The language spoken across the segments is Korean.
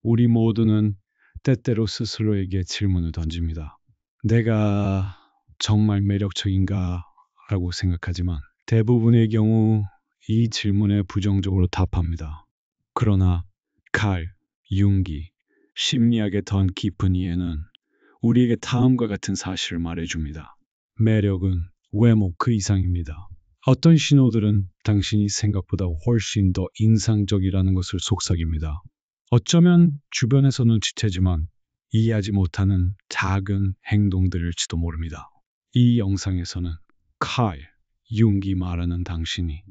우리 모두는 때때로 스스로에게 질문을 던집니다. 내가 정말 매력적인가? 라고 생각하지만 대부분의 경우 이 질문에 부정적으로 답합니다. 그러나 칼, 융기, 심리학의 더 깊은 이해는 우리에게 다음과 같은 사실을 말해줍니다. 매력은 외모 그 이상입니다. 어떤 신호들은 당신이 생각보다 훨씬 더 인상적이라는 것을 속삭입니다. 어쩌면 주변에서 눈치채지만 이해하지 못하는 작은 행동들일지도 모릅니다. 이 영상에서는 칼, 융기 말하는 당신이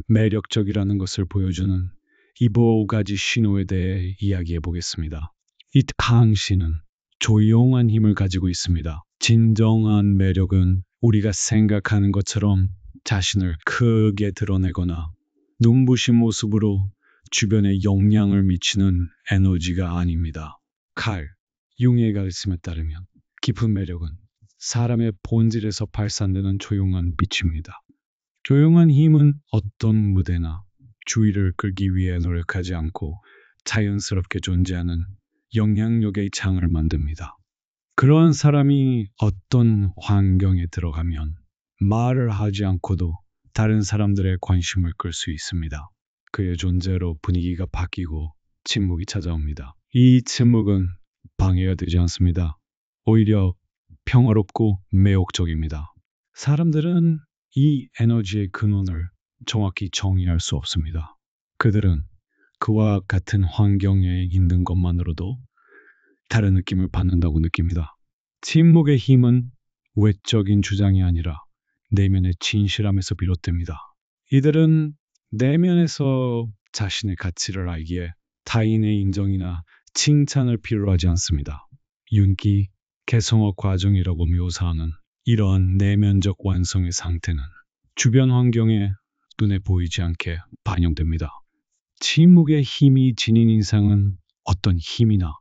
매력적이라는 것을 보여주는 이 5가지 신호에 대해 이야기해 보겠습니다. 이 당신은 조용한 힘을 가지고 있습니다. 진정한 매력은 우리가 생각하는 것처럼 자신을 크게 드러내거나 눈부신 모습으로 주변에 영향을 미치는 에너지가 아닙니다. 칼, 융의 가르침에 따르면 깊은 매력은 사람의 본질에서 발산되는 조용한 빛입니다. 조용한 힘은 어떤 무대나 주의를 끌기 위해 노력하지 않고 자연스럽게 존재하는 영향력의 창을 만듭니다. 그러한 사람이 어떤 환경에 들어가면 말을 하지 않고도 다른 사람들의 관심을 끌 수 있습니다. 그의 존재로 분위기가 바뀌고 침묵이 찾아옵니다. 이 침묵은 방해가 되지 않습니다. 오히려 평화롭고 매혹적입니다. 사람들은 이 에너지의 근원을 정확히 정의할 수 없습니다. 그들은 그와 같은 환경에 있는 것만으로도 다른 느낌을 받는다고 느낍니다. 침묵의 힘은 외적인 주장이 아니라 내면의 진실함에서 비롯됩니다. 이들은 내면에서 자신의 가치를 알기에 타인의 인정이나 칭찬을 필요로 하지 않습니다. 윤기, 개성어 과정이라고 묘사하는 이러한 내면적 완성의 상태는 주변 환경에 눈에 보이지 않게 반영됩니다. 침묵의 힘이 지닌 인상은 어떤 힘이나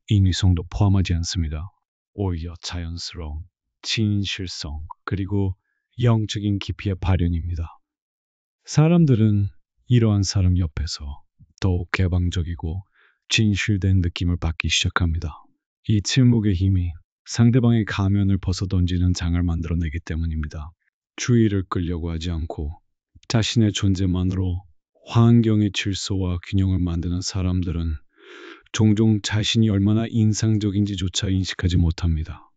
인위성도 포함하지 않습니다. 오히려 자연스러운 진실성 그리고 영적인 깊이의 발현입니다. 사람들은 이러한 사람 옆에서 더욱 개방적이고 진실된 느낌을 받기 시작합니다. 이 침묵의 힘이 상대방의 가면을 벗어던지는 장을 만들어내기 때문입니다. 주의를 끌려고 하지 않고 자신의 존재만으로 환경의 질서와 균형을 만드는 사람들은 종종 자신이 얼마나 인상적인지조차 인식하지 못합니다.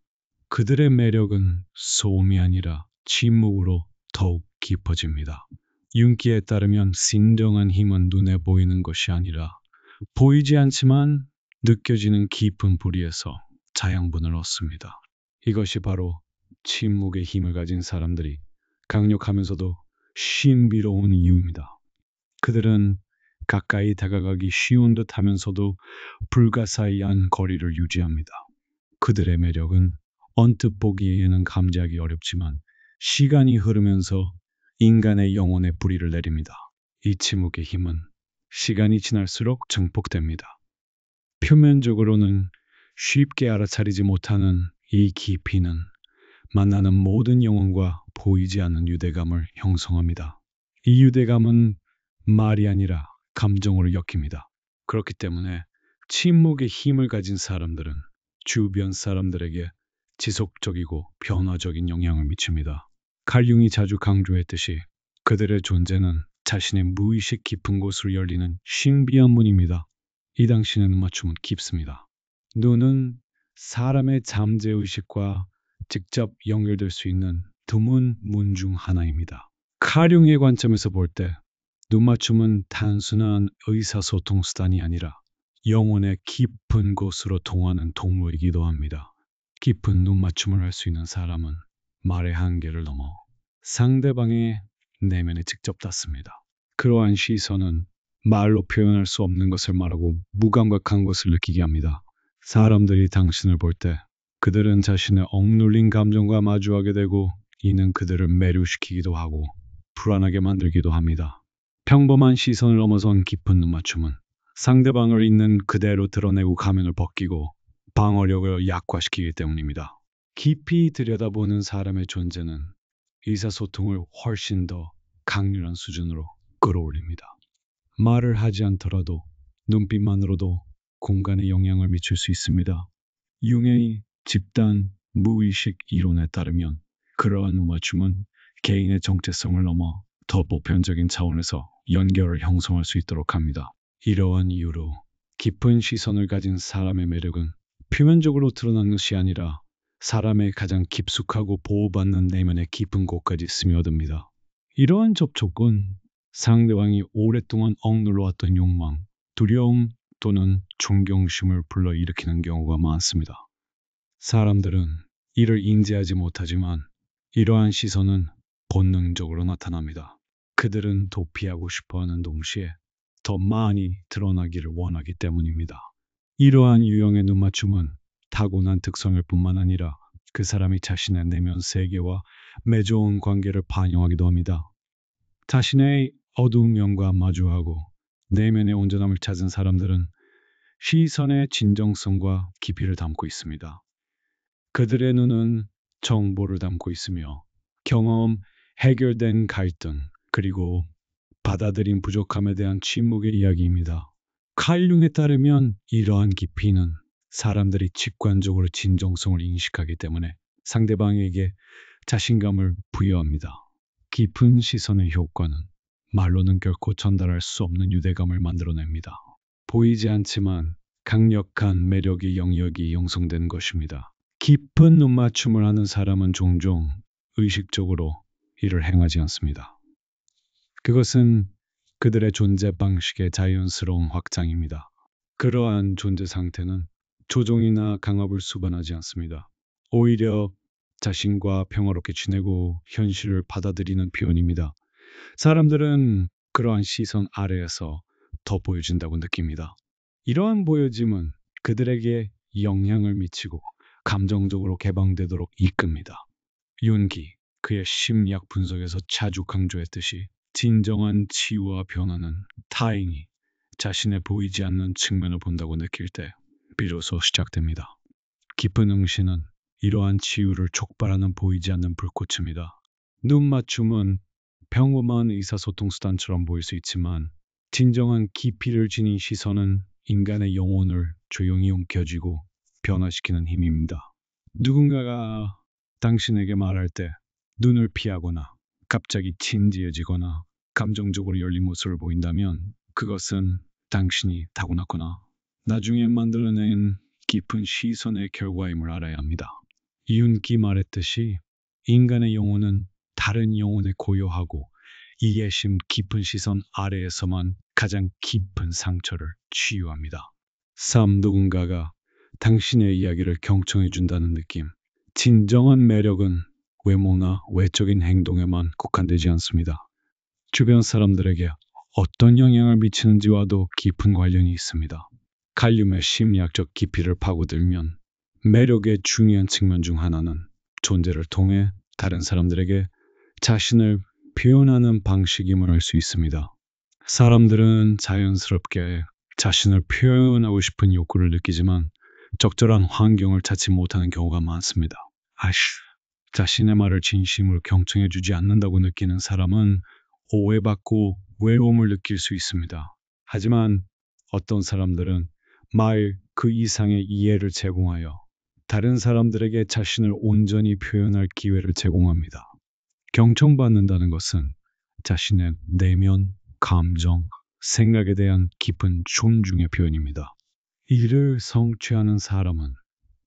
그들의 매력은 소음이 아니라 침묵으로 더욱 깊어집니다. 윤기에 따르면 진정한 힘은 눈에 보이는 것이 아니라 보이지 않지만 느껴지는 깊은 부리에서 자양분을 얻습니다. 이것이 바로 침묵의 힘을 가진 사람들이 강력하면서도 신비로운 이유입니다. 그들은 가까이 다가가기 쉬운 듯 하면서도 불가사의한 거리를 유지합니다. 그들의 매력은 언뜻 보기에는 감지하기 어렵지만 시간이 흐르면서 인간의 영혼에 뿌리를 내립니다. 이 침묵의 힘은 시간이 지날수록 증폭됩니다. 표면적으로는 쉽게 알아차리지 못하는 이 깊이는 만나는 모든 영혼과 보이지 않는 유대감을 형성합니다. 이 유대감은 말이 아니라 감정으로 엮입니다. 그렇기 때문에 침묵의 힘을 가진 사람들은 주변 사람들에게 지속적이고 변화적인 영향을 미칩니다. 칼 융이 자주 강조했듯이 그들의 존재는 자신의 무의식 깊은 곳으로 열리는 신비한 문입니다. 이 당신의 눈맞춤은 깊습니다. 눈은 사람의 잠재의식과 직접 연결될 수 있는 드문 문 중 하나입니다. 칼 융의 관점에서 볼 때 눈맞춤은 단순한 의사소통 수단이 아니라 영혼의 깊은 곳으로 통하는 통로이기도 합니다. 깊은 눈맞춤을 할 수 있는 사람은 말의 한계를 넘어 상대방의 내면에 직접 닿습니다. 그러한 시선은 말로 표현할 수 없는 것을 말하고 무감각한 것을 느끼게 합니다. 사람들이 당신을 볼 때 그들은 자신의 억눌린 감정과 마주하게 되고 이는 그들을 매료시키기도 하고 불안하게 만들기도 합니다. 평범한 시선을 넘어선 깊은 눈맞춤은 상대방을 있는 그대로 드러내고 가면을 벗기고 방어력을 약화시키기 때문입니다. 깊이 들여다보는 사람의 존재는 의사소통을 훨씬 더 강렬한 수준으로 끌어올립니다. 말을 하지 않더라도 눈빛만으로도 공간에 영향을 미칠 수 있습니다. 융의 집단 무의식 이론에 따르면 그러한 눈맞춤은 개인의 정체성을 넘어 더 보편적인 차원에서 연결을 형성할 수 있도록 합니다. 이러한 이유로 깊은 시선을 가진 사람의 매력은 표면적으로 드러나는 것이 아니라 사람의 가장 깊숙하고 보호받는 내면의 깊은 곳까지 스며듭니다. 이러한 접촉은 상대방이 오랫동안 억눌러왔던 욕망, 두려움 또는 존경심을 불러일으키는 경우가 많습니다. 사람들은 이를 인지하지 못하지만 이러한 시선은 본능적으로 나타납니다. 그들은 도피하고 싶어하는 동시에 더 많이 드러나기를 원하기 때문입니다. 이러한 유형의 눈맞춤은 타고난 특성일 뿐만 아니라 그 사람이 자신의 내면 세계와 맺어온 관계를 반영하기도 합니다. 자신의 어두운 면과 마주하고 내면의 온전함을 찾은 사람들은 시선의 진정성과 깊이를 담고 있습니다. 그들의 눈은 정보를 담고 있으며 경험, 해결된 갈등, 그리고 받아들인 부족함에 대한 침묵의 이야기입니다. 칼 융에 따르면 이러한 깊이는 사람들이 직관적으로 진정성을 인식하기 때문에 상대방에게 자신감을 부여합니다. 깊은 시선의 효과는 말로는 결코 전달할 수 없는 유대감을 만들어냅니다. 보이지 않지만 강력한 매력의 영역이 형성된 것입니다. 깊은 눈맞춤을 하는 사람은 종종 의식적으로 이를 행하지 않습니다. 그것은 그들의 존재 방식의 자연스러운 확장입니다. 그러한 존재 상태는 조종이나 강압을 수반하지 않습니다. 오히려 자신과 평화롭게 지내고 현실을 받아들이는 표현입니다. 사람들은 그러한 시선 아래에서 더 보여진다고 느낍니다. 이러한 보여짐은 그들에게 영향을 미치고 감정적으로 개방되도록 이끕니다. 윤기, 그의 심리학 분석에서 자주 강조했듯이 진정한 치유와 변화는 타인이 자신의 보이지 않는 측면을 본다고 느낄 때 비로소 시작됩니다. 깊은 응시는 이러한 치유를 촉발하는 보이지 않는 불꽃입니다. 눈 맞춤은 평범한 의사소통 수단처럼 보일 수 있지만 진정한 깊이를 지닌 시선은 인간의 영혼을 조용히 움켜쥐고 변화시키는 힘입니다. 누군가가 당신에게 말할 때 눈을 피하거나 갑자기 진지해지거나 감정적으로 열린 모습을 보인다면 그것은 당신이 타고났거나 나중에 만들어낸 깊은 시선의 결과임을 알아야 합니다. 이윤기 말했듯이 인간의 영혼은 다른 영혼에 고요하고 이해심 깊은 시선 아래에서만 가장 깊은 상처를 치유합니다. 누군가가 당신의 이야기를 경청해 준다는 느낌. 진정한 매력은 외모나 외적인 행동에만 국한되지 않습니다. 주변 사람들에게 어떤 영향을 미치는지와도 깊은 관련이 있습니다. 칼륨의 심리학적 깊이를 파고들면 매력의 중요한 측면 중 하나는 존재를 통해 다른 사람들에게 자신을 표현하는 방식임을 알 수 있습니다. 사람들은 자연스럽게 자신을 표현하고 싶은 욕구를 느끼지만 적절한 환경을 찾지 못하는 경우가 많습니다. 자신의 말을 진심으로 경청해주지 않는다고 느끼는 사람은 오해받고 외로움을 느낄 수 있습니다. 하지만 어떤 사람들은 말 그 이상의 이해를 제공하여 다른 사람들에게 자신을 온전히 표현할 기회를 제공합니다. 경청받는다는 것은 자신의 내면, 감정, 생각에 대한 깊은 존중의 표현입니다. 이를 성취하는 사람은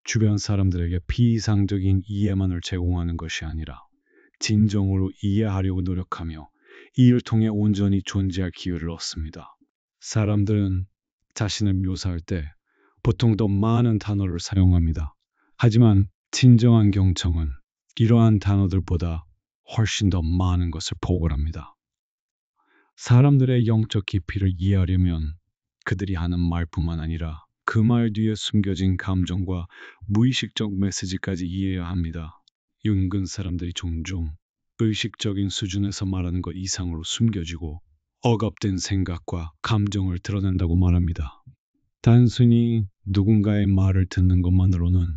주변 사람들에게 비이상적인 이해만을 제공하는 것이 아니라 진정으로 이해하려고 노력하며 이를 통해 온전히 존재할 기회를 얻습니다. 사람들은 자신을 묘사할 때 보통 더 많은 단어를 사용합니다. 하지만 진정한 경청은 이러한 단어들보다 훨씬 더 많은 것을 포괄합니다. 사람들의 영적 깊이를 이해하려면 그들이 하는 말뿐만 아니라 그 말 뒤에 숨겨진 감정과 무의식적 메시지까지 이해해야 합니다. 윤근 사람들이 종종 의식적인 수준에서 말하는 것 이상으로 숨겨지고 억압된 생각과 감정을 드러낸다고 말합니다. 단순히 누군가의 말을 듣는 것만으로는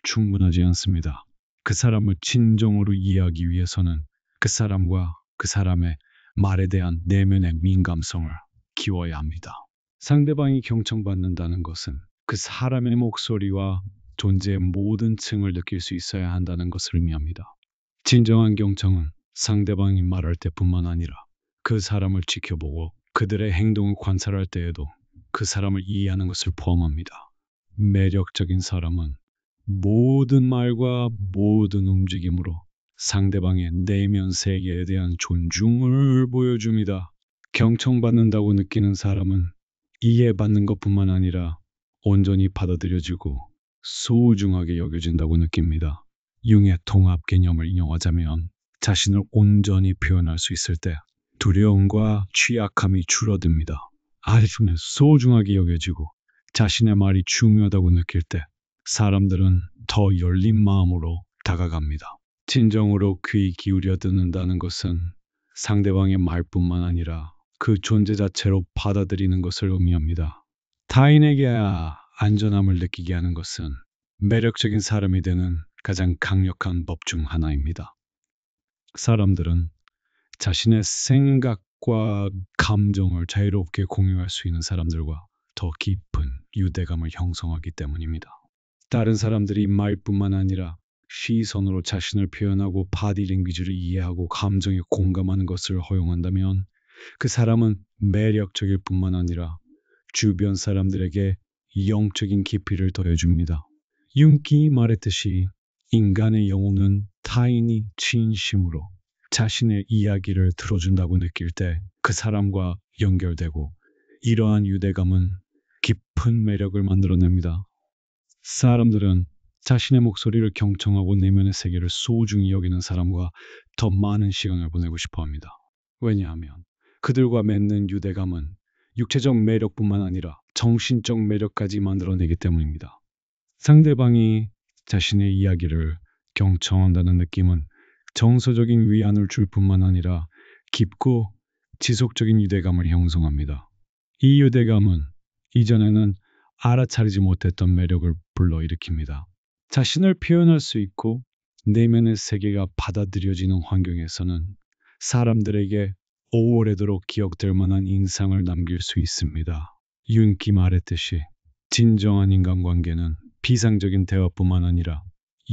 충분하지 않습니다. 그 사람을 진정으로 이해하기 위해서는 그 사람과 그 사람의 말에 대한 내면의 민감성을 키워야 합니다. 상대방이 경청받는다는 것은 그 사람의 목소리와 존재의 모든 층을 느낄 수 있어야 한다는 것을 의미합니다. 진정한 경청은 상대방이 말할 때뿐만 아니라 그 사람을 지켜보고 그들의 행동을 관찰할 때에도 그 사람을 이해하는 것을 포함합니다. 매력적인 사람은 모든 말과 모든 움직임으로 상대방의 내면 세계에 대한 존중을 보여줍니다. 경청받는다고 느끼는 사람은 이해받는 것뿐만 아니라 온전히 받아들여지고 소중하게 여겨진다고 느낍니다. 융의 통합 개념을 인용하자면 자신을 온전히 표현할 수 있을 때 두려움과 취약함이 줄어듭니다. 아이는 소중하게 여겨지고 자신의 말이 중요하다고 느낄 때 사람들은 더 열린 마음으로 다가갑니다. 진정으로 귀 기울여 듣는다는 것은 상대방의 말뿐만 아니라 그 존재 자체로 받아들이는 것을 의미합니다. 타인에게 안전함을 느끼게 하는 것은 매력적인 사람이 되는 가장 강력한 법 중 하나입니다. 사람들은 자신의 생각과 감정을 자유롭게 공유할 수 있는 사람들과 더 깊은 유대감을 형성하기 때문입니다. 다른 사람들이 말뿐만 아니라 시선으로 자신을 표현하고 바디랭귀지를 이해하고 감정에 공감하는 것을 허용한다면 그 사람은 매력적일 뿐만 아니라 주변 사람들에게 영적인 깊이를 더해줍니다. 융기 말했듯이 인간의 영혼은 타인이 진심으로 자신의 이야기를 들어준다고 느낄 때 그 사람과 연결되고 이러한 유대감은 깊은 매력을 만들어냅니다. 사람들은 자신의 목소리를 경청하고 내면의 세계를 소중히 여기는 사람과 더 많은 시간을 보내고 싶어 합니다. 왜냐하면 그들과 맺는 유대감은 육체적 매력뿐만 아니라 정신적 매력까지 만들어내기 때문입니다. 상대방이 자신의 이야기를 경청한다는 느낌은 정서적인 위안을 줄 뿐만 아니라 깊고 지속적인 유대감을 형성합니다. 이 유대감은 이전에는 알아차리지 못했던 매력을 불러일으킵니다. 자신을 표현할 수 있고 내면의 세계가 받아들여지는 환경에서는 사람들에게 오래도록 기억될 만한 인상을 남길 수 있습니다. 윤기 말했듯이 진정한 인간관계는 비상적인 대화뿐만 아니라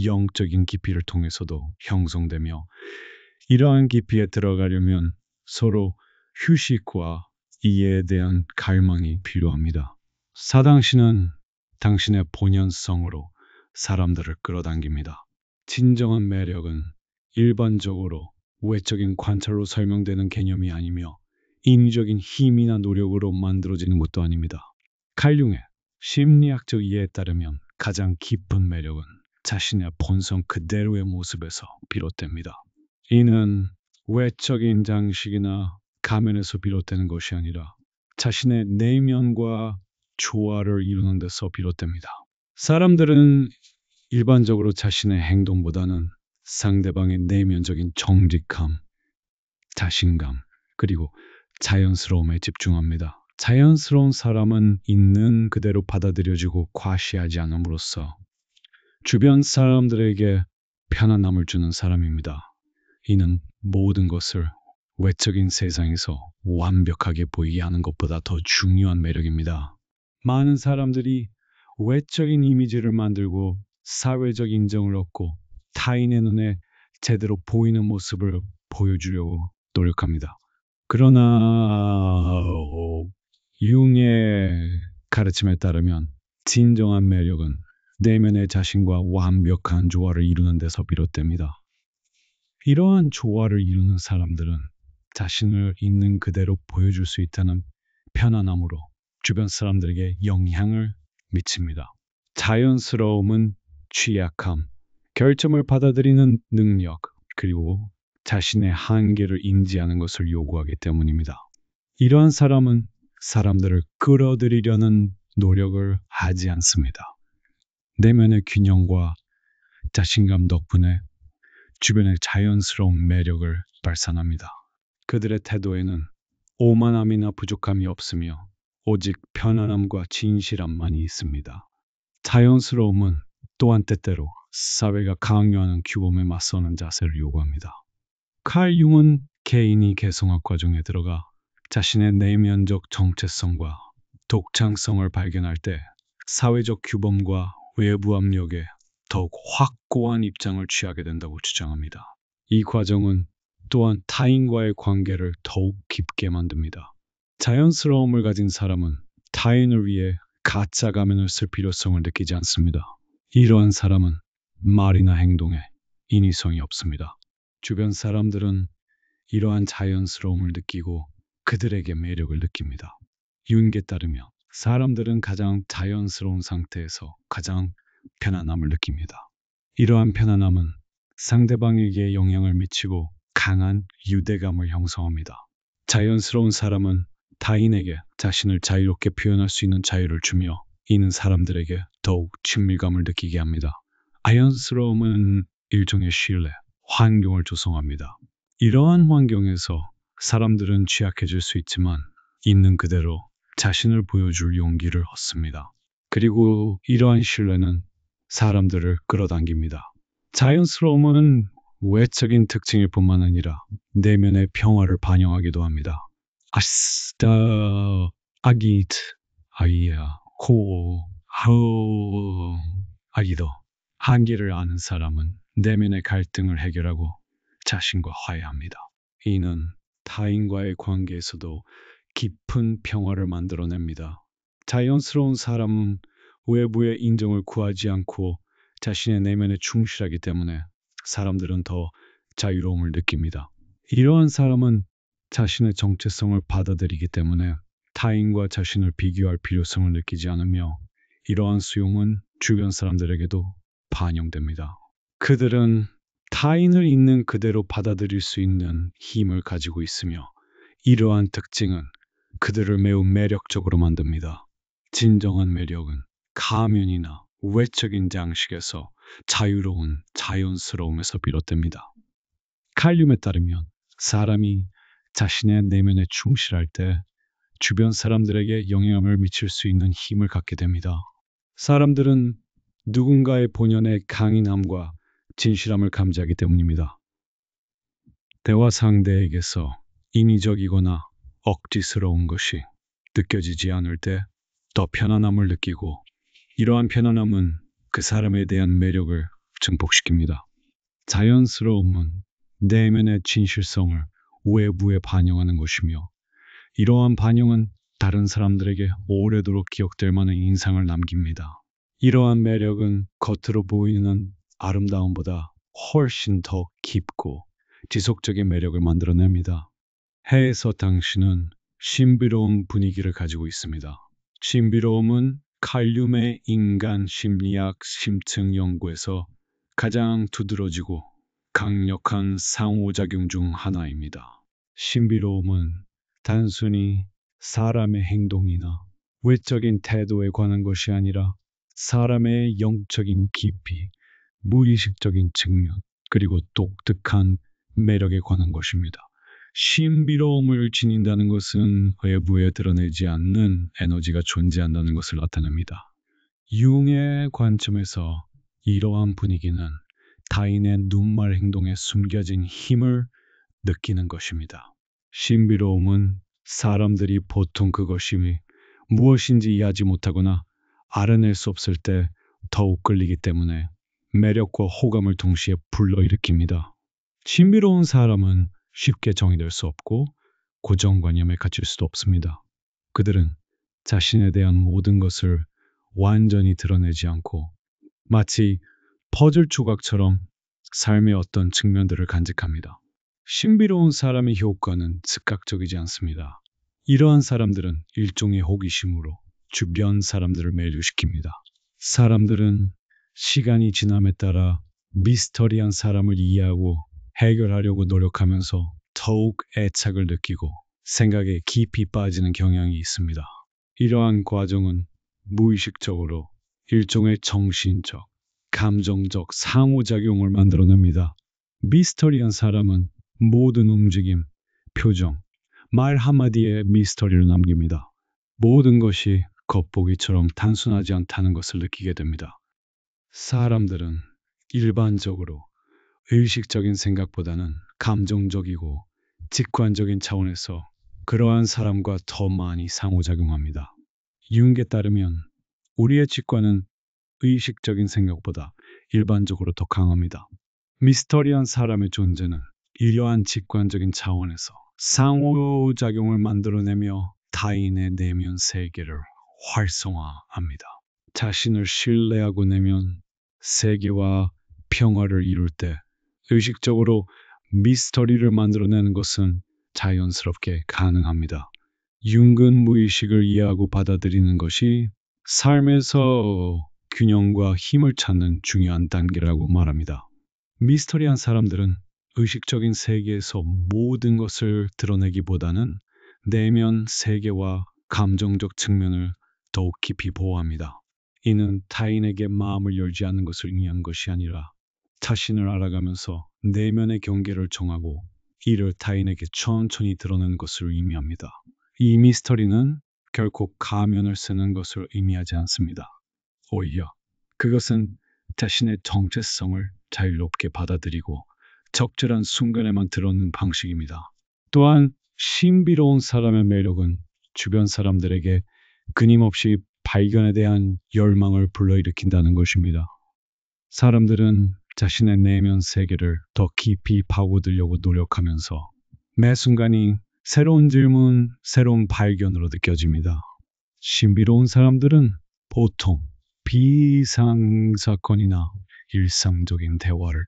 영적인 깊이를 통해서도 형성되며 이러한 깊이에 들어가려면 서로 휴식과 이해에 대한 갈망이 필요합니다. 사당신은 당신의 본연성으로 사람들을 끌어당깁니다. 진정한 매력은 일반적으로 외적인 관찰로 설명되는 개념이 아니며 인위적인 힘이나 노력으로 만들어지는 것도 아닙니다. 칼 융의 심리학적 이해에 따르면 가장 깊은 매력은 자신의 본성 그대로의 모습에서 비롯됩니다. 이는 외적인 장식이나 가면에서 비롯되는 것이 아니라 자신의 내면과 조화를 이루는 데서 비롯됩니다. 사람들은 일반적으로 자신의 행동보다는 상대방의 내면적인 정직함, 자신감, 그리고 자연스러움에 집중합니다. 자연스러운 사람은 있는 그대로 받아들여지고 과시하지 않음으로써 주변 사람들에게 편안함을 주는 사람입니다. 이는 모든 것을 외적인 세상에서 완벽하게 보이게 하는 것보다 더 중요한 매력입니다. 많은 사람들이 외적인 이미지를 만들고 사회적 인정을 얻고 타인의 눈에 제대로 보이는 모습을 보여주려고 노력합니다. 그러나 융의 가르침에 따르면 진정한 매력은 내면의 자신과 완벽한 조화를 이루는 데서 비롯됩니다. 이러한 조화를 이루는 사람들은 자신을 있는 그대로 보여줄 수 있다는 편안함으로 주변 사람들에게 영향을 미칩니다. 자연스러움은 취약함, 결점을 받아들이는 능력, 그리고 자신의 한계를 인지하는 것을 요구하기 때문입니다. 이러한 사람은 사람들을 끌어들이려는 노력을 하지 않습니다. 내면의 균형과 자신감 덕분에 주변의 자연스러운 매력을 발산합니다. 그들의 태도에는 오만함이나 부족함이 없으며 오직 편안함과 진실함만이 있습니다. 자연스러움은 또한 때때로 사회가 강요하는 규범에 맞서는 자세를 요구합니다. 칼 융은 개인이 개성학 과정에 들어가 자신의 내면적 정체성과 독창성을 발견할 때 사회적 규범과 외부 압력에 더욱 확고한 입장을 취하게 된다고 주장합니다. 이 과정은 또한 타인과의 관계를 더욱 깊게 만듭니다. 자연스러움을 가진 사람은 타인을 위해 가짜 가면을 쓸 필요성을 느끼지 않습니다. 이러한 사람은 말이나 행동에 인위성이 없습니다. 주변 사람들은 이러한 자연스러움을 느끼고 그들에게 매력을 느낍니다. 윤기에 따르면 사람들은 가장 자연스러운 상태에서 가장 편안함을 느낍니다. 이러한 편안함은 상대방에게 영향을 미치고 강한 유대감을 형성합니다. 자연스러운 사람은 타인에게 자신을 자유롭게 표현할 수 있는 자유를 주며 이는 사람들에게 더욱 친밀감을 느끼게 합니다. 자연스러움은 일종의 신뢰, 환경을 조성합니다. 이러한 환경에서 사람들은 취약해질 수 있지만 있는 그대로 자신을 보여줄 용기를 얻습니다. 그리고 이러한 신뢰는 사람들을 끌어당깁니다. 자연스러움은 외적인 특징일 뿐만 아니라 내면의 평화를 반영하기도 합니다. 아스타 아기트 아이야 코 하우 아기도 한계를 아는 사람은 내면의 갈등을 해결하고 자신과 화해합니다. 이는 타인과의 관계에서도 깊은 평화를 만들어냅니다. 자연스러운 사람은 외부의 인정을 구하지 않고 자신의 내면에 충실하기 때문에 사람들은 더 자유로움을 느낍니다. 이러한 사람은 자신의 정체성을 받아들이기 때문에 타인과 자신을 비교할 필요성을 느끼지 않으며 이러한 수용은 주변 사람들에게도 반영됩니다. 그들은 타인을 있는 그대로 받아들일 수 있는 힘을 가지고 있으며 이러한 특징은 그들을 매우 매력적으로 만듭니다. 진정한 매력은 가면이나 외적인 장식에서 자유로운 자연스러움에서 비롯됩니다. 칼륨에 따르면 사람이 자신의 내면에 충실할 때 주변 사람들에게 영향을 미칠 수 있는 힘을 갖게 됩니다. 사람들은 누군가의 본연의 강인함과 진실함을 감지하기 때문입니다. 대화 상대에게서 인위적이거나 억지스러운 것이 느껴지지 않을 때 더 편안함을 느끼고 이러한 편안함은 그 사람에 대한 매력을 증폭시킵니다. 자연스러움은 내면의 진실성을 외부에 반영하는 것이며 이러한 반영은 다른 사람들에게 오래도록 기억될 만한 인상을 남깁니다. 이러한 매력은 겉으로 보이는 아름다움보다 훨씬 더 깊고 지속적인 매력을 만들어냅니다. 해에서 당신은 신비로운 분위기를 가지고 있습니다. 신비로움은 칼륨의 인간 심리학 심층 연구에서 가장 두드러지고 강력한 상호작용 중 하나입니다. 신비로움은 단순히 사람의 행동이나 외적인 태도에 관한 것이 아니라 사람의 영적인 깊이, 무의식적인 측면, 그리고 독특한 매력에 관한 것입니다. 신비로움을 지닌다는 것은 외부에 드러내지 않는 에너지가 존재한다는 것을 나타냅니다. 융의 관점에서 이러한 분위기는 타인의 눈말 행동에 숨겨진 힘을 느끼는 것입니다. 신비로움은 사람들이 보통 그것이 무엇인지 이해하지 못하거나 알아낼 수 없을 때 더욱 끌리기 때문에 매력과 호감을 동시에 불러일으킵니다. 신비로운 사람은 쉽게 정의될 수 없고 고정관념에 갇힐 수도 없습니다. 그들은 자신에 대한 모든 것을 완전히 드러내지 않고 마치 퍼즐 조각처럼 삶의 어떤 측면들을 간직합니다. 신비로운 사람의 효과는 즉각적이지 않습니다. 이러한 사람들은 일종의 호기심으로 주변 사람들을 매료시킵니다. 사람들은 시간이 지남에 따라 미스터리한 사람을 이해하고 해결하려고 노력하면서 더욱 애착을 느끼고 생각에 깊이 빠지는 경향이 있습니다. 이러한 과정은 무의식적으로 일종의 정신적, 감정적 상호작용을 만들어냅니다. 미스터리한 사람은 모든 움직임, 표정, 말 한마디에 미스터리를 남깁니다. 모든 것이 겉보기처럼 단순하지 않다는 것을 느끼게 됩니다. 사람들은 일반적으로 의식적인 생각보다는 감정적이고 직관적인 차원에서 그러한 사람과 더 많이 상호작용합니다. 융에 따르면 우리의 직관은 의식적인 생각보다 일반적으로 더 강합니다. 미스터리한 사람의 존재는 이러한 직관적인 차원에서 상호작용을 만들어내며 타인의 내면 세계를 활성화합니다. 자신을 신뢰하고 내면 세계와 평화를 이룰 때 의식적으로 미스터리를 만들어내는 것은 자연스럽게 가능합니다. 윤근 무의식을 이해하고 받아들이는 것이 삶에서 균형과 힘을 찾는 중요한 단계라고 말합니다. 미스터리한 사람들은 의식적인 세계에서 모든 것을 드러내기보다는 내면 세계와 감정적 측면을 더욱 깊이 보호합니다. 이는 타인에게 마음을 열지 않는 것을 의미한 것이 아니라 자신을 알아가면서 내면의 경계를 정하고 이를 타인에게 천천히 드러내는 것을 의미합니다. 이 미스터리는 결코 가면을 쓰는 것을 의미하지 않습니다. 오히려 그것은 자신의 정체성을 자유롭게 받아들이고 적절한 순간에만 드러내는 방식입니다. 또한 신비로운 사람의 매력은 주변 사람들에게 끊임없이 발견에 대한 열망을 불러일으킨다는 것입니다. 사람들은 자신의 내면 세계를 더 깊이 파고들려고 노력하면서 매 순간이 새로운 질문, 새로운 발견으로 느껴집니다. 신비로운 사람들은 보통 비상사건이나 일상적인 대화를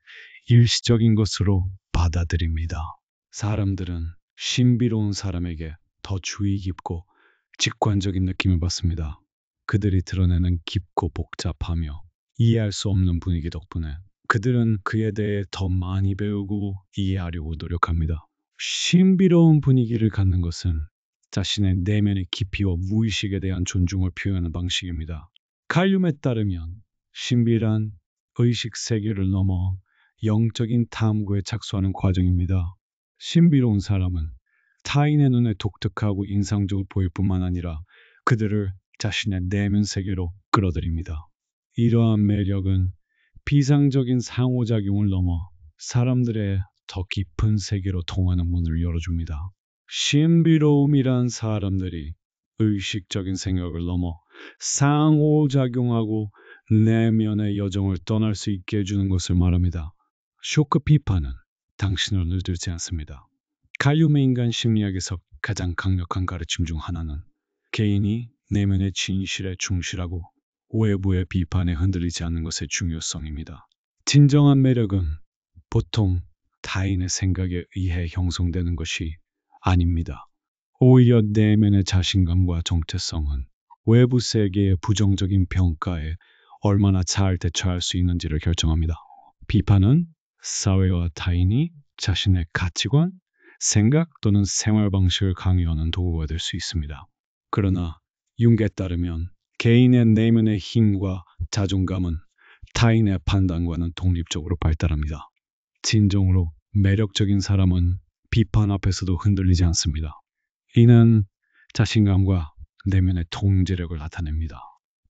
일시적인 것으로 받아들입니다. 사람들은 신비로운 사람에게 더 주의 깊고 직관적인 느낌을 받습니다. 그들이 드러내는 깊고 복잡하며 이해할 수 없는 분위기 덕분에 그들은 그에 대해 더 많이 배우고 이해하려고 노력합니다. 신비로운 분위기를 갖는 것은 자신의 내면의 깊이와 무의식에 대한 존중을 표현하는 방식입니다. 칼륨에 따르면 신비란 의식 세계를 넘어 영적인 탐구에 착수하는 과정입니다. 신비로운 사람은 타인의 눈에 독특하고 인상적으로 보일 뿐만 아니라 그들을 자신의 내면 세계로 끌어들입니다. 이러한 매력은 비상적인 상호작용을 넘어 사람들의 더 깊은 세계로 통하는 문을 열어줍니다. 신비로움이란 사람들이 의식적인 생각을 넘어 상호작용하고 내면의 여정을 떠날 수 있게 해주는 것을 말합니다. 쇼크 비판은 당신을 늘들지 않습니다. 칼륨의 인간 심리학에서 가장 강력한 가르침 중 하나는 개인이 내면의 진실에 충실하고 외부의 비판에 흔들리지 않는 것의 중요성입니다. 진정한 매력은 보통 타인의 생각에 의해 형성되는 것이 아닙니다. 오히려 내면의 자신감과 정체성은 외부 세계의 부정적인 평가에 얼마나 잘 대처할 수 있는지를 결정합니다. 비판은 사회와 타인이 자신의 가치관, 생각 또는 생활 방식을 강요하는 도구가 될 수 있습니다. 그러나 융에 따르면 개인의 내면의 힘과 자존감은 타인의 판단과는 독립적으로 발달합니다. 진정으로 매력적인 사람은 비판 앞에서도 흔들리지 않습니다. 이는 자신감과 내면의 통제력을 나타냅니다.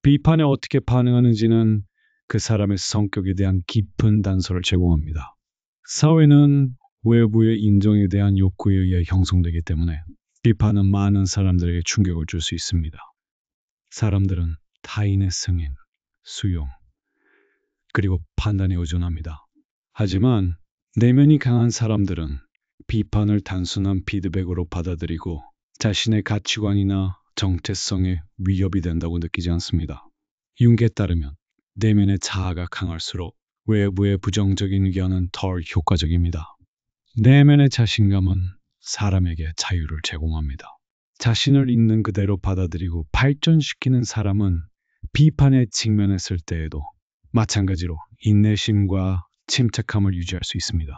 비판에 어떻게 반응하는지는 그 사람의 성격에 대한 깊은 단서를 제공합니다. 사회는 외부의 인정에 대한 욕구에 의해 형성되기 때문에 비판은 많은 사람들에게 충격을 줄 수 있습니다. 사람들은 타인의 승인, 수용, 그리고 판단에 의존합니다. 하지만 내면이 강한 사람들은 비판을 단순한 피드백으로 받아들이고 자신의 가치관이나 정체성에 위협이 된다고 느끼지 않습니다. 융에 따르면 내면의 자아가 강할수록 외부의 부정적인 의견은 덜 효과적입니다. 내면의 자신감은 사람에게 자유를 제공합니다. 자신을 있는 그대로 받아들이고 발전시키는 사람은 비판에 직면했을 때에도 마찬가지로 인내심과 침착함을 유지할 수 있습니다.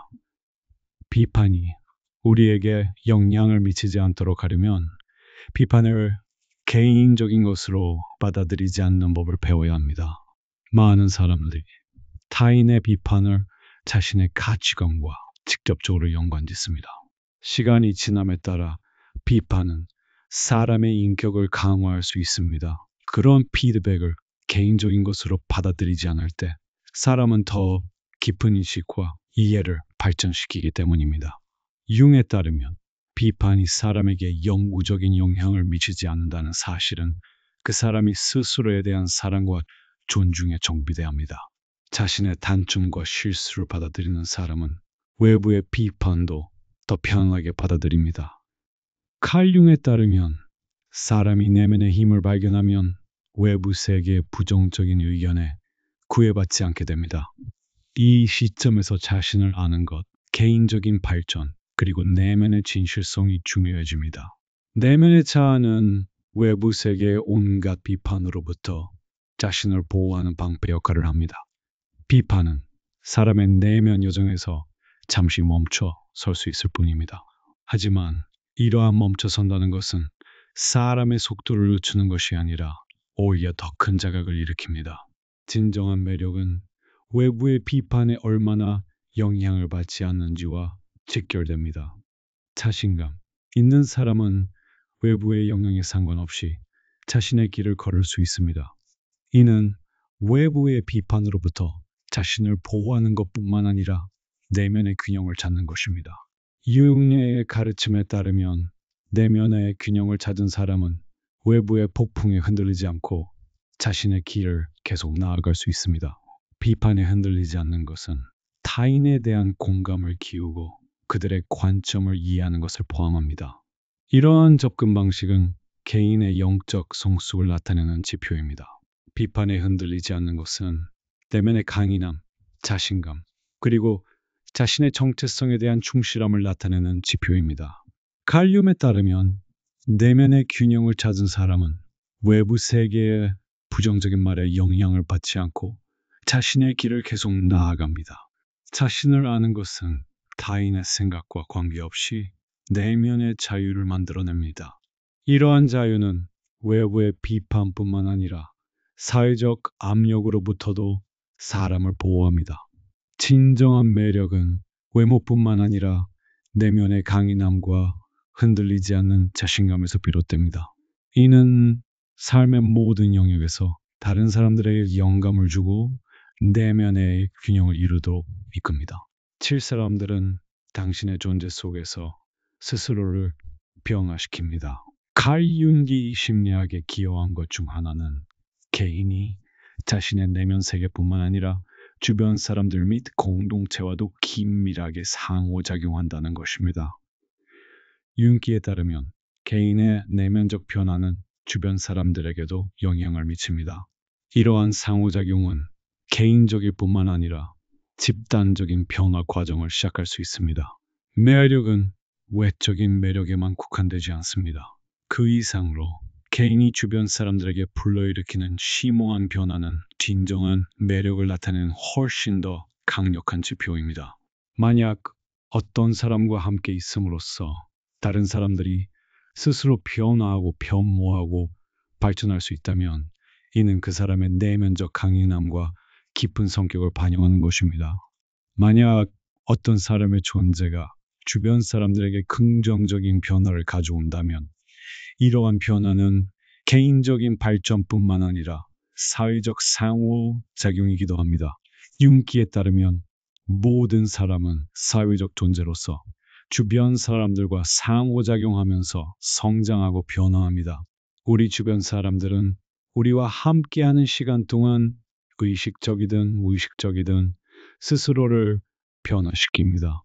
비판이 우리에게 영향을 미치지 않도록 하려면 비판을 개인적인 것으로 받아들이지 않는 법을 배워야 합니다. 많은 사람들이 타인의 비판을 자신의 가치관과 직접적으로 연관짓습니다. 시간이 지남에 따라 비판은 사람의 인격을 강화할 수 있습니다. 그런 피드백을 개인적인 것으로 받아들이지 않을 때 사람은 더 깊은 인식과 이해를 발전시키기 때문입니다. 융에 따르면 비판이 사람에게 영구적인 영향을 미치지 않는다는 사실은 그 사람이 스스로에 대한 사랑과 존중에 정비대합니다. 자신의 단점과 실수를 받아들이는 사람은 외부의 비판도 더 편하게 받아들입니다. 칼 융에 따르면 사람이 내면의 힘을 발견하면 외부 세계의 부정적인 의견에 구애받지 않게 됩니다. 이 시점에서 자신을 아는 것, 개인적인 발전, 그리고 내면의 진실성이 중요해집니다. 내면의 자아는 외부 세계의 온갖 비판으로부터 자신을 보호하는 방패 역할을 합니다. 비판은 사람의 내면 여정에서 잠시 멈춰 설 수 있을 뿐입니다. 하지만 이러한 멈춰 선다는 것은 사람의 속도를 늦추는 것이 아니라 오히려 더 큰 자각을 일으킵니다. 진정한 매력은 외부의 비판에 얼마나 영향을 받지 않는지와 직결됩니다. 자신감 있는 사람은 외부의 영향에 상관없이 자신의 길을 걸을 수 있습니다. 이는 외부의 비판으로부터 자신을 보호하는 것뿐만 아니라 내면의 균형을 찾는 것입니다. 융의 가르침에 따르면 내면의 균형을 찾은 사람은 외부의 폭풍에 흔들리지 않고 자신의 길을 계속 나아갈 수 있습니다. 비판에 흔들리지 않는 것은 타인에 대한 공감을 키우고 그들의 관점을 이해하는 것을 포함합니다. 이러한 접근 방식은 개인의 영적 성숙을 나타내는 지표입니다. 비판에 흔들리지 않는 것은 내면의 강인함, 자신감, 그리고 자신의 정체성에 대한 충실함을 나타내는 지표입니다. 칼륨에 따르면 내면의 균형을 찾은 사람은 외부 세계의 부정적인 말에 영향을 받지 않고 자신의 길을 계속 나아갑니다. 자신을 아는 것은 타인의 생각과 관계없이 내면의 자유를 만들어냅니다. 이러한 자유는 외부의 비판뿐만 아니라 사회적 압력으로부터도 사람을 보호합니다. 진정한 매력은 외모뿐만 아니라 내면의 강인함과 흔들리지 않는 자신감에서 비롯됩니다. 이는 삶의 모든 영역에서 다른 사람들에게 영감을 주고 내면의 균형을 이루도록 이끕니다. 7사람들은 당신의 존재 속에서 스스로를 변화시킵니다. 칼 융기 심리학에 기여한 것 중 하나는 개인이 자신의 내면 세계뿐만 아니라 주변 사람들 및 공동체와도 긴밀하게 상호작용한다는 것입니다. 융기에 따르면 개인의 내면적 변화는 주변 사람들에게도 영향을 미칩니다. 이러한 상호작용은 개인적일 뿐만 아니라 집단적인 변화 과정을 시작할 수 있습니다. 매력은 외적인 매력에만 국한되지 않습니다. 그 이상으로 개인이 주변 사람들에게 불러일으키는 심오한 변화는 진정한 매력을 나타내는 훨씬 더 강력한 지표입니다. 만약 어떤 사람과 함께 있음으로써 다른 사람들이 스스로 변화하고 변모하고 발전할 수 있다면 이는 그 사람의 내면적 강인함과 깊은 성격을 반영하는 것입니다. 만약 어떤 사람의 존재가 주변 사람들에게 긍정적인 변화를 가져온다면 이러한 변화는 개인적인 발전뿐만 아니라 사회적 상호작용이기도 합니다. 융기에 따르면 모든 사람은 사회적 존재로서 주변 사람들과 상호작용하면서 성장하고 변화합니다. 우리 주변 사람들은 우리와 함께하는 시간 동안 의식적이든 무의식적이든 스스로를 변화시킵니다.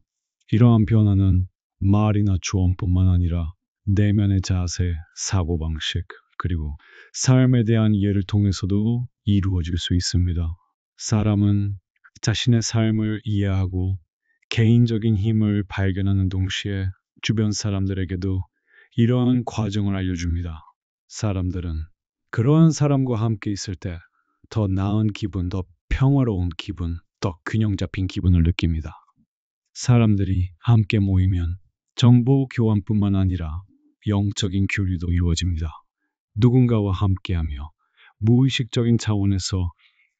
이러한 변화는 말이나 조언뿐만 아니라 내면의 자세, 사고방식, 그리고 삶에 대한 이해를 통해서도 이루어질 수 있습니다. 사람은 자신의 삶을 이해하고 개인적인 힘을 발견하는 동시에 주변 사람들에게도 이러한 과정을 알려줍니다. 사람들은 그러한 사람과 함께 있을 때 더 나은 기분, 더 평화로운 기분, 더 균형 잡힌 기분을 느낍니다. 사람들이 함께 모이면 정보 교환뿐만 아니라 영적인 교류도 이루어집니다. 누군가와 함께하며 무의식적인 차원에서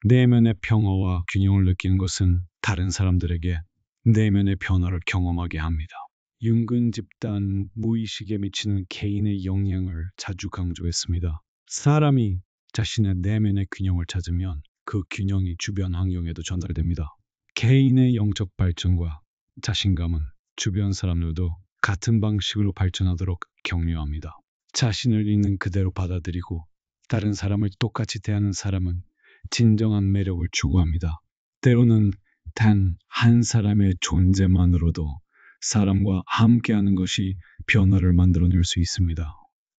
내면의 평화와 균형을 느끼는 것은 다른 사람들에게 내면의 변화를 경험하게 합니다. 융근 집단 무의식에 미치는 개인의 영향을 자주 강조했습니다. 사람이 자신의 내면의 균형을 찾으면 그 균형이 주변 환경에도 전달됩니다. 개인의 영적 발전과 자신감은 주변 사람들도 같은 방식으로 발전하도록 격려합니다. 자신을 있는 그대로 받아들이고 다른 사람을 똑같이 대하는 사람은 진정한 매력을 추구합니다. 때로는 단 한 사람의 존재만으로도 사람과 함께하는 것이 변화를 만들어낼 수 있습니다.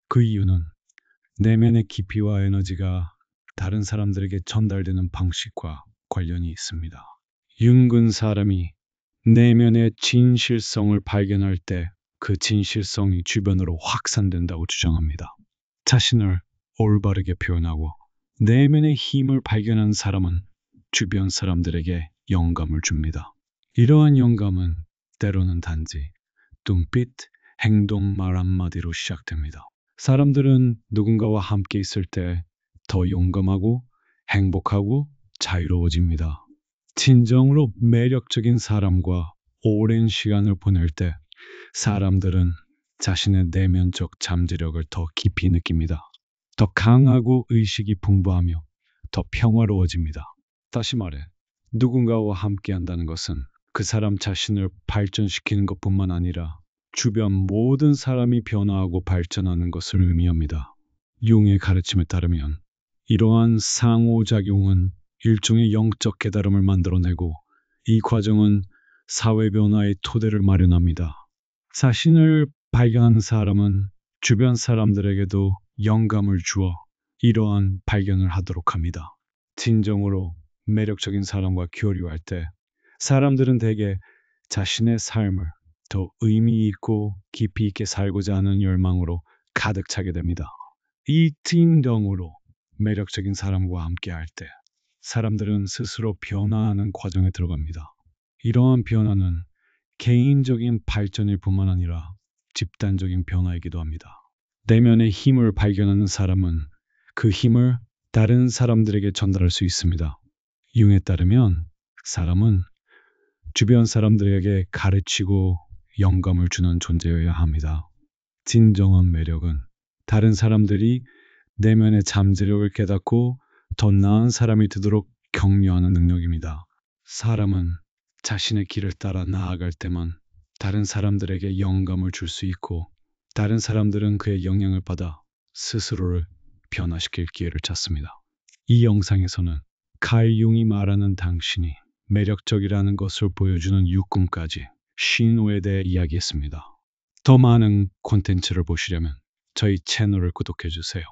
그 이유는 내면의 깊이와 에너지가 다른 사람들에게 전달되는 방식과 관련이 있습니다. 윤근 사람이 내면의 진실성을 발견할 때 그 진실성이 주변으로 확산된다고 주장합니다. 자신을 올바르게 표현하고 내면의 힘을 발견한 사람은 주변 사람들에게 영감을 줍니다. 이러한 영감은 때로는 단지 눈빛, 행동, 말 한마디로 시작됩니다. 사람들은 누군가와 함께 있을 때 더 용감하고 행복하고 자유로워집니다. 진정으로 매력적인 사람과 오랜 시간을 보낼 때 사람들은 자신의 내면적 잠재력을 더 깊이 느낍니다. 더 강하고 의식이 풍부하며 더 평화로워집니다. 다시 말해, 누군가와 함께 한다는 것은 그 사람 자신을 발전시키는 것뿐만 아니라 주변 모든 사람이 변화하고 발전하는 것을 의미합니다. 융의 가르침에 따르면 이러한 상호작용은 일종의 영적 깨달음을 만들어내고 이 과정은 사회 변화의 토대를 마련합니다. 자신을 발견하는 사람은 주변 사람들에게도 영감을 주어 이러한 발견을 하도록 합니다. 진정으로 매력적인 사람과 교류할 때 사람들은 대개 자신의 삶을 더 의미 있고 깊이 있게 살고자 하는 열망으로 가득 차게 됩니다. 이 진정으로 매력적인 사람과 함께 할 때 사람들은 스스로 변화하는 과정에 들어갑니다. 이러한 변화는 개인적인 발전일 뿐만 아니라 집단적인 변화이기도 합니다. 내면의 힘을 발견하는 사람은 그 힘을 다른 사람들에게 전달할 수 있습니다. 융에 따르면 사람은 주변 사람들에게 가르치고 영감을 주는 존재여야 합니다. 진정한 매력은 다른 사람들이 내면의 잠재력을 깨닫고 더 나은 사람이 되도록 격려하는 능력입니다. 사람은 자신의 길을 따라 나아갈 때만 다른 사람들에게 영감을 줄 수 있고 다른 사람들은 그의 영향을 받아 스스로를 변화시킬 기회를 찾습니다. 이 영상에서는 칼 융이 말하는 당신이 매력적이라는 것을 보여주는 육군까지 신호에 대해 이야기했습니다. 더 많은 콘텐츠를 보시려면 저희 채널을 구독해 주세요.